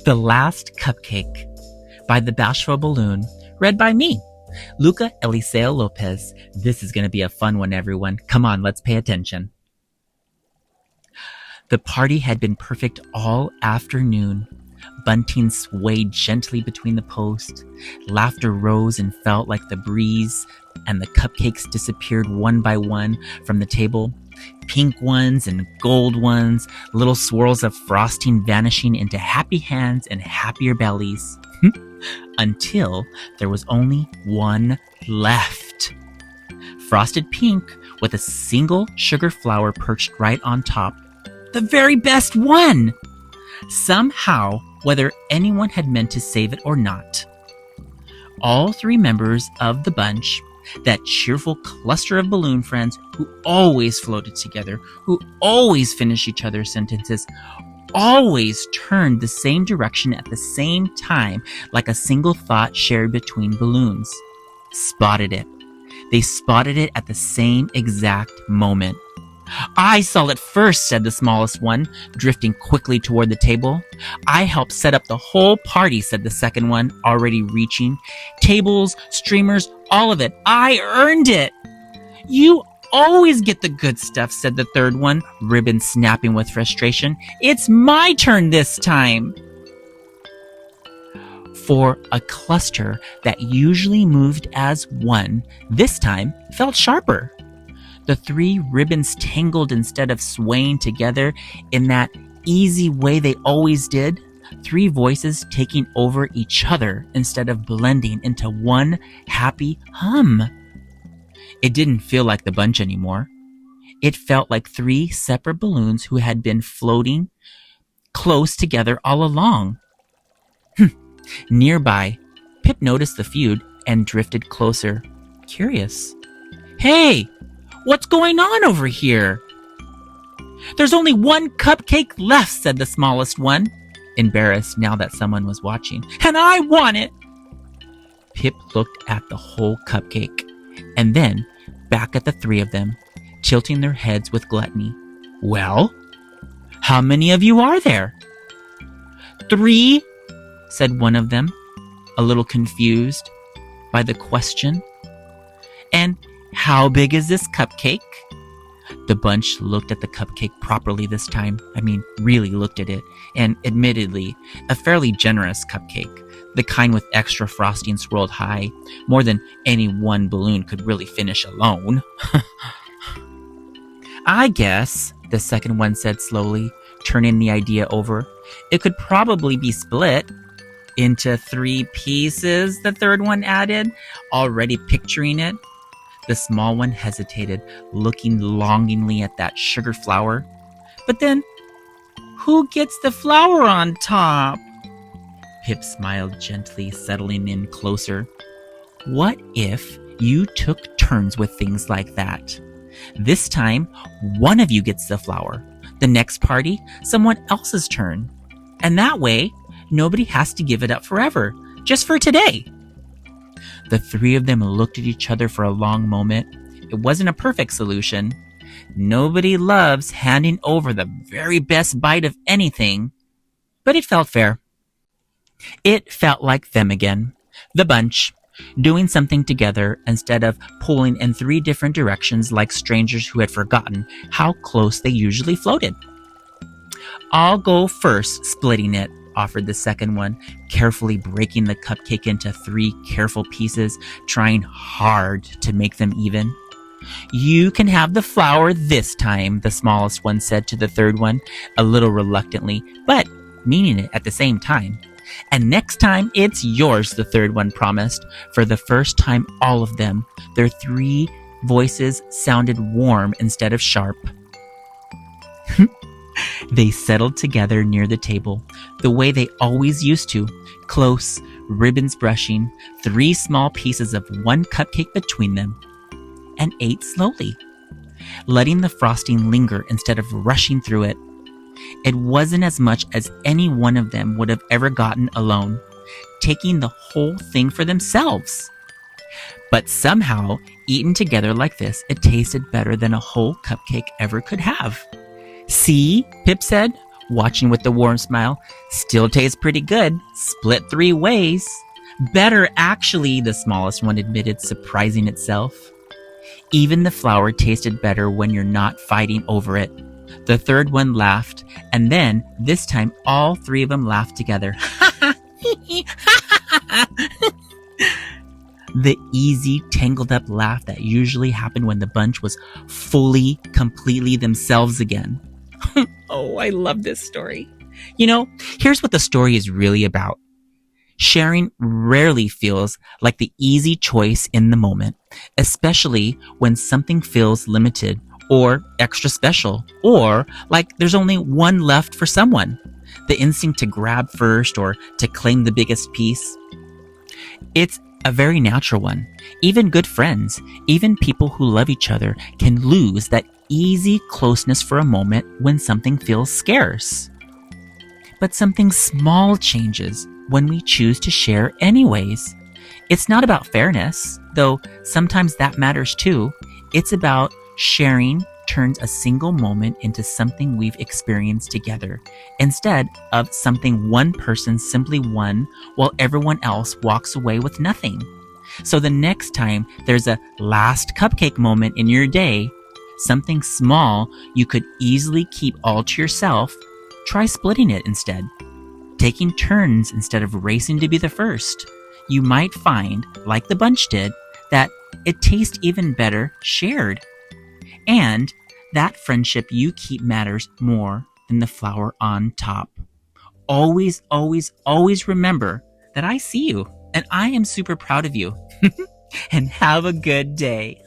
The Last Cupcake by the Bashful Balloon, read by me, Luca Eliseo Lopez. This is going to be a fun one, everyone. Come on, let's pay attention. The party had been perfect all afternoon. Bunting swayed gently between the posts. Laughter rose and felt like the breeze, and the cupcakes disappeared one by one from the table. Pink ones and gold ones, little swirls of frosting vanishing into happy hands and happier bellies. Until there was only one left. Frosted pink with a single sugar flower perched right on top. The very best one! Somehow, whether anyone had meant to save it or not. All three members of the bunch, that cheerful cluster of balloon friends who always floated together, who always finished each other's sentences, always turned the same direction at the same time, like a single thought shared between balloons. Spotted it. They spotted it at the same exact moment. "I saw it first," said the smallest one, drifting quickly toward the table. "I helped set up the whole party," said the second one, already reaching. "Tables, streamers, all of it. I earned it." "You always get the good stuff," said the third one, ribbon snapping with frustration. "It's my turn this time." For a cluster that usually moved as one, this time felt sharper. The three ribbons tangled instead of swaying together in that easy way they always did. Three voices taking over each other instead of blending into one happy hum. It didn't feel like the bunch anymore. It felt like three separate balloons who had been floating close together all along. Nearby, Pip noticed the feud and drifted closer, curious. "Hey! What's going on over here?" "There's only one cupcake left," said the smallest one, embarrassed now that someone was watching. "And I want it!" Pip looked at the whole cupcake, and then back at the three of them, tilting their heads with gluttony. "Well, how many of you are there?" "3," said one of them, a little confused by the question. "And how big is this cupcake?" The bunch looked at the cupcake properly this time. Really looked at it. And admittedly, a fairly generous cupcake. The kind with extra frosting swirled high. More than any one balloon could really finish alone. "I guess," the second one said slowly, turning the idea over, "it could probably be split into 3 pieces," the third one added, already picturing it. The small one hesitated, looking longingly at that sugar flower. "But then, who gets the flower on top?" Pip smiled gently, settling in closer. "What if you took turns with things like that? This time, one of you gets the flower. The next party, someone else's turn. And that way, nobody has to give it up forever, just for today." The three of them looked at each other for a long moment. It wasn't a perfect solution. Nobody loves handing over the very best bite of anything, but it felt fair. It felt like them again, the bunch, doing something together instead of pulling in 3 different directions like strangers who had forgotten how close they usually floated. "I'll go first, splitting it," offered the second one, carefully breaking the cupcake into 3 careful pieces, trying hard to make them even. "You can have the flower this time," the smallest one said to the third one, a little reluctantly, but meaning it at the same time. "And next time, it's yours," the third one promised. For the first time, all of them, their 3 voices sounded warm instead of sharp. They settled together near the table, the way they always used to, close, ribbons brushing, 3 small pieces of one cupcake between them, and ate slowly, letting the frosting linger instead of rushing through it. It wasn't as much as any one of them would have ever gotten alone, taking the whole thing for themselves. But somehow, eaten together like this, it tasted better than a whole cupcake ever could have. "See," Pip said, watching with a warm smile. Still tastes pretty good. Split 3 ways. Better, actually, the smallest one admitted, surprising itself. Even the flour tasted better when you're not fighting over it. The third one laughed, and then, this time, all 3 of them laughed together. The easy, tangled up laugh that usually happened when the bunch was fully, completely themselves again. Oh, I love this story. You know, here's what the story is really about. Sharing rarely feels like the easy choice in the moment, especially when something feels limited or extra special, or like there's only one left for someone. The instinct to grab first or to claim the biggest piece. It's a very natural one. Even good friends, even people who love each other, can lose that easy closeness for a moment when something feels scarce. But something small changes when we choose to share anyways. It's not about fairness, though sometimes that matters too. It's about sharing turns a single moment into something we've experienced together, instead of something one person simply won while everyone else walks away with nothing. So the next time there's a last cupcake moment in your day, something small you could easily keep all to yourself, try splitting it instead. Taking turns instead of racing to be the first. You might find, like the bunch did, that it tastes even better shared. And that friendship you keep matters more than the flour on top. Always, always, always remember that I see you and I am super proud of you. And have a good day.